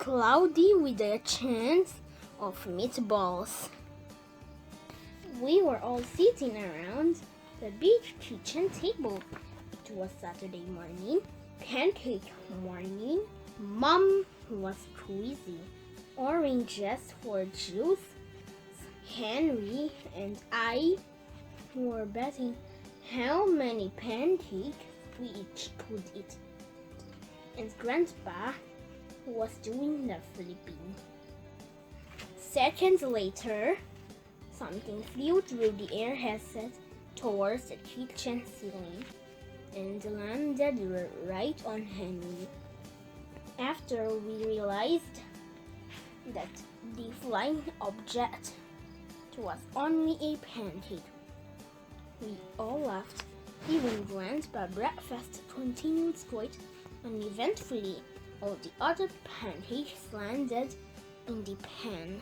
cloudy with a chance of meatballs. We were all sitting around the big kitchen table. It was Saturday morning, pancake morning. Mom was squeezing oranges for juice. Henry and I were betting how many pancakes we each could eat. And Grandpa was doing the flipping. Seconds later, something flew through the air headset towards the kitchen ceiling and landed right on Henry. After we realized that the flying object was only a pancake, we all laughed. Even Grandpa breakfast continued quite uneventfully. All the other pancakes landed in the pan,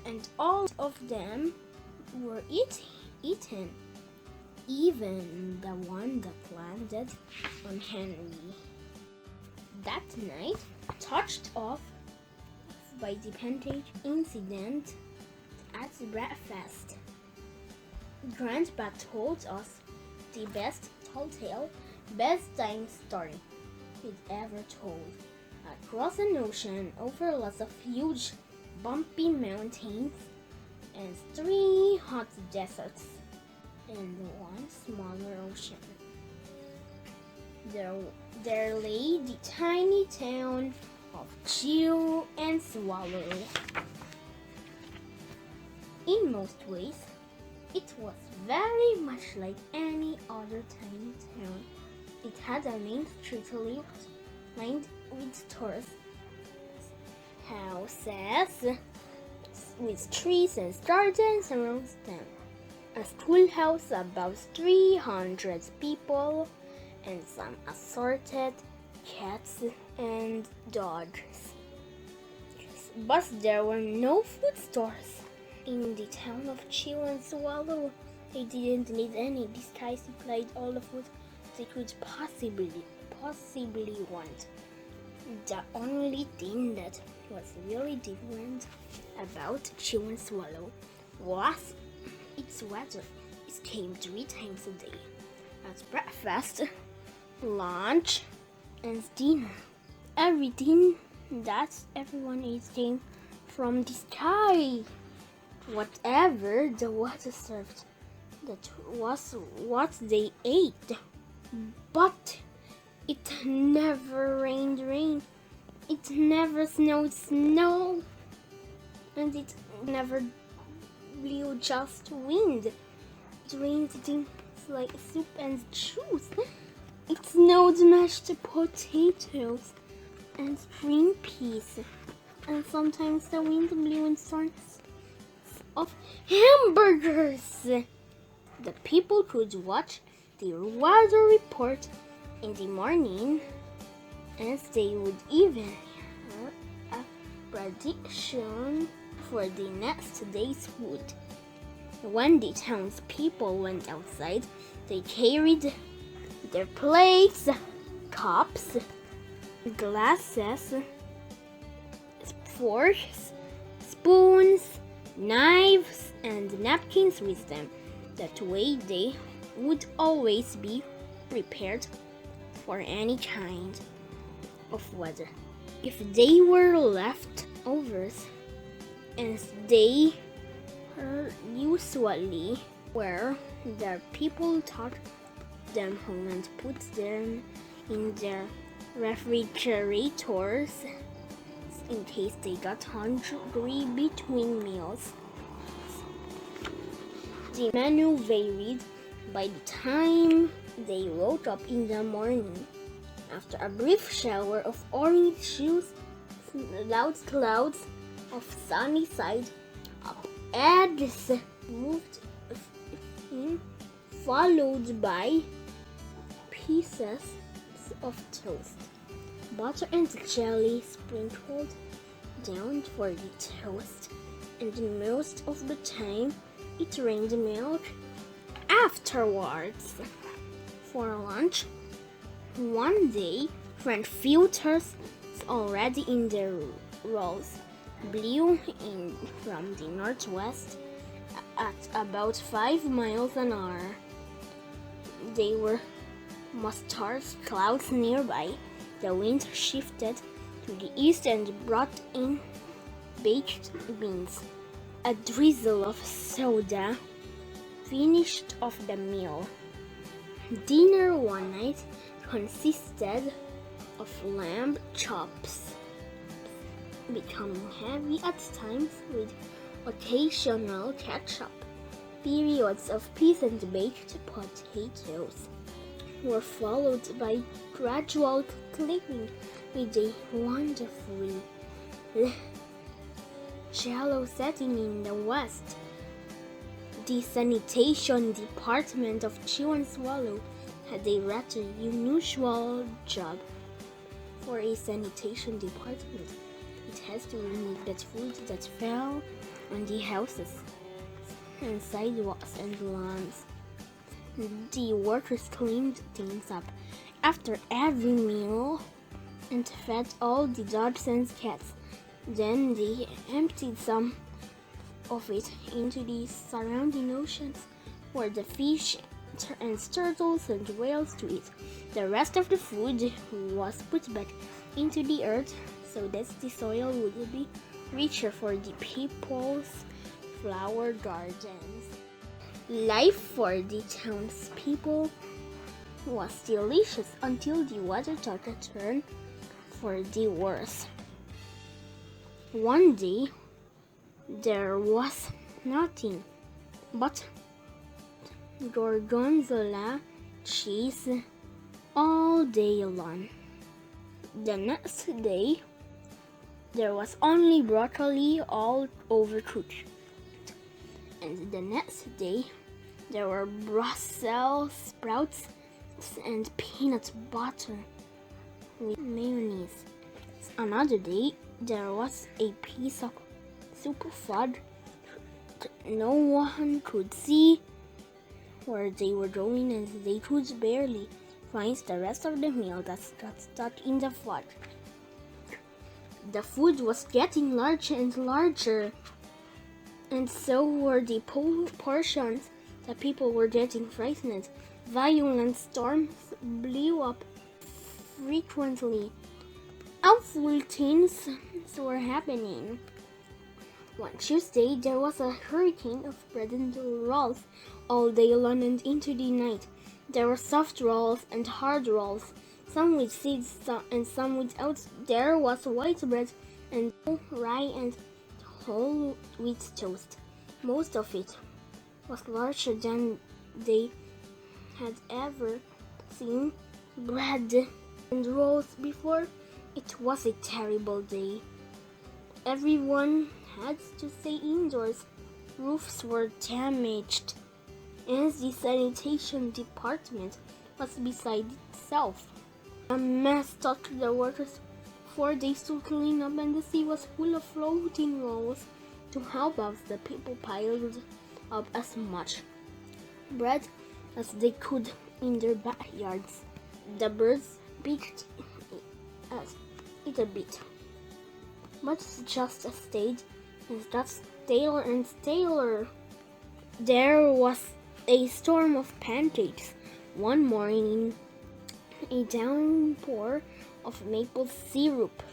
and all of them were eaten, even the one that landed on Henry. That night, touched off by the pancake incident at breakfast, Grandpa told us the best bedtime story he'd ever told. Across an ocean, over lots of huge, bumpy mountains, and 3 hot deserts, and 1 smaller ocean, there lay the tiny town of Chewandswallow. In most ways, it was very much like any other tiny town. It had a main street lined with stores, houses with trees and gardens around them, a schoolhouse about 300 people, and some assorted cats and dogs. But there were no food stores in the town of Chewandswallow. They didn't need any. These guys supplied all the food they could possibly want. The only thing that was really different about Chewandswallow was its weather. It came 3 times a day, at breakfast, lunch, and dinner. Everything that everyone ate came from the sky. Whatever the water served, that was what they ate. But it never rained rain. It never snowed snow. And it never blew just wind. It rained things like soup and juice. It snowed mashed potatoes and string peas. And sometimes the wind blew in storms of hamburgers. The people could watch the weather report in the morning, and they would even hear a prediction for the next day's food. When the townspeople went outside, they carried their plates, cups, glasses, forks, spoons, knives, and napkins with them. That way they would always be prepared for any kind of weather. If they were leftovers, and they usually were, the people took them home and put them in their refrigerators in case they got hungry between meals. The menu varied by the time they woke up in the morning. After a brief shower of orange juice, loud clouds of sunny side up eggs moved in, followed by pieces of toast, butter and jelly sprinkled down for the toast, and most of the time it rained milk afterwards. For lunch, one day, Frankfurters already in their rolls, blew in from the northwest at about 5 miles an hour. They were mustard clouds nearby. The wind shifted to the east and brought in baked beans. A drizzle of soda finished off the meal. Dinner one night consisted of lamb chops, becoming heavy at times with occasional ketchup. Periods of peas and baked potatoes were followed by gradual clearing with a wonderfully shallow setting in the west. The sanitation department of Chewandswallow had a rather unusual job. For a sanitation department, it has to remove that food that fell on the houses and sidewalks and lawns. The workers cleaned things up after every meal and fed all the dogs and cats. Then they emptied some of it into the surrounding oceans for the fish and turtles and whales to eat. The rest of the food was put back into the earth so that the soil would be richer for the people's flower gardens. Life for the townspeople was delicious until the weather took a turn for the worse. One day, there was nothing but gorgonzola cheese all day long. The next day, there was only broccoli all over cooked. And the next day, there were Brussels sprouts and peanut butter with mayonnaise. Another day, there was a piece of super fudge no one could see where they were going, and they could barely find the rest of the meal that got stuck in the fudge. The food was getting larger and larger, and so were the portions. The people were getting frightened. Violent storms blew up frequently. Awful things were happening. One Tuesday, there was a hurricane of bread and rolls all day long and into the night. There were soft rolls and hard rolls, some with seeds and some without. There was white bread and rye and whole wheat toast. Most of it was larger than they had ever seen bread and rolls before. It was a terrible day. Everyone had to stay indoors. Roofs were damaged, and the sanitation department was beside itself. A mess took the workers 4 days to clean up, and the sea was full of floating rolls. To help out, the people piled up as much bread as they could in their backyards. The birds picked it a bit, but it just stayed and got staler and staler. There was a storm of pancakes. One morning, a downpour of maple syrup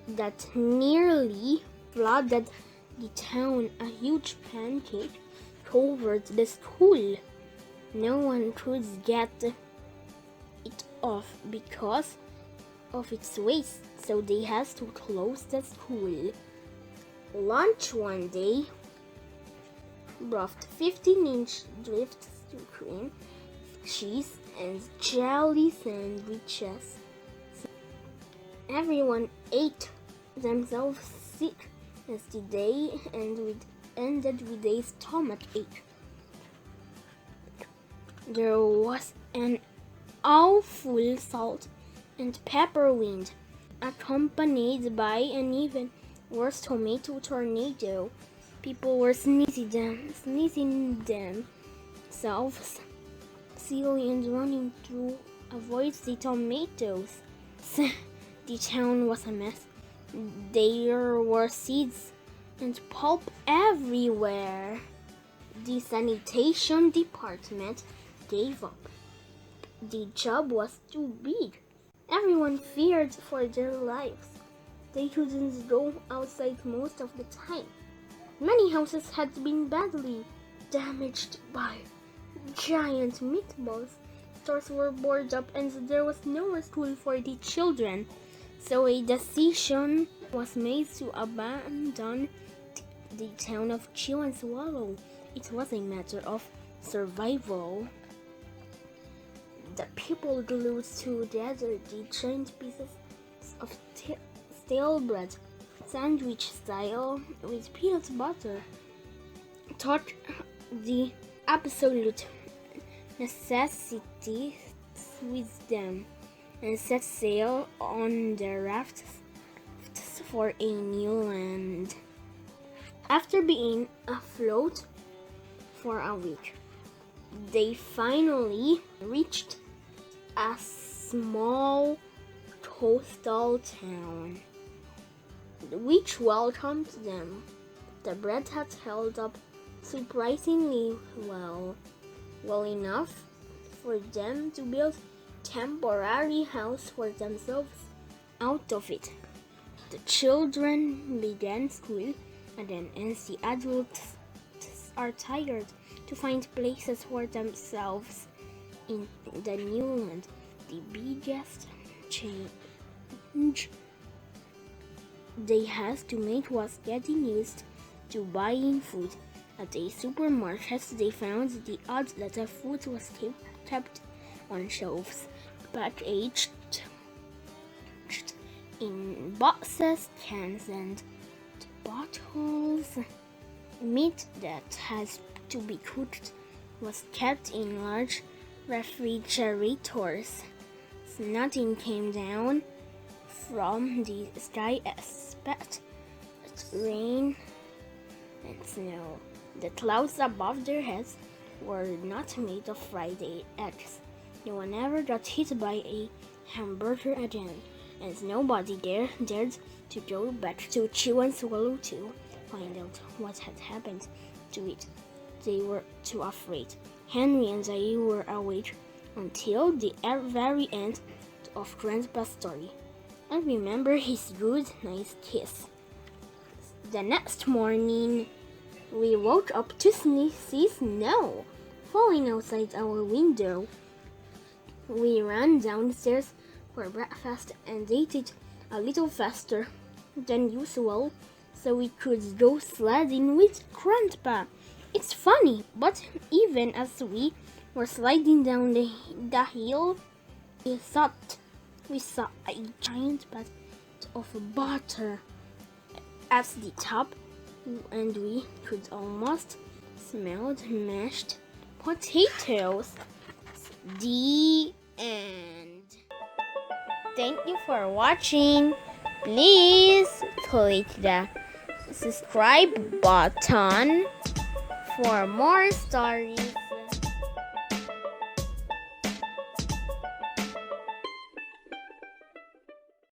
that nearly flooded the town. A huge pancake covered the school. No one could get it off because of its weight, so they had to close the school. Lunch one day brought 15-inch drifts to cream, cheese, and jelly sandwiches. Everyone ate themselves sick as the day ended with a stomach ache. There was an awful salt and pepper wind, accompanied by an even worse tomato tornado. People were sneezing themselves silly and running to avoid the tomatoes. The town was a mess. There were seeds and pulp everywhere. The sanitation department gave up. The job was too big. Everyone feared for their lives. They couldn't go outside most of the time. Many houses had been badly damaged by giant meatballs. Stores were boarded up and there was no school for the children. So a decision was made to abandon the town of Chewandswallow. It was a matter of survival. The people glued together the giant pieces of stale bread, sandwich style, with peanut butter, taught the absolute necessities with them, and set sail on the rafts for a new land. After being afloat for a week, they finally reached a small coastal town, which welcomed them. The bread had held up surprisingly well enough for them to build temporary house for themselves out of it. The children began school again, and the adults are tired to find places for themselves in the new land. The biggest change they had to make was getting used to buying food. At a supermarket, they found the odd that the food was kept on shelves, packaged in boxes, cans, and bottles. Meat that has to be cooked was kept in large refrigerators. Nothing came down from the sky except rain and snow. The clouds above their heads were not made of fried eggs. No one ever got hit by a hamburger again, and nobody dared to go back to Chewandswallow to find out what had happened to it. They were too afraid. Henry and I were awake until the very end of Grandpa's story. I remember his good night kiss. The next morning, we woke up to see snow falling outside our window. We ran downstairs for breakfast and ate it a little faster than usual so we could go sledding with Grandpa. It's funny, but even as we were sliding down the hill, we saw a giant bat of butter at the top, and we could almost smell the mashed potatoes. The end. Thank you for watching. Please click the subscribe button for more stories.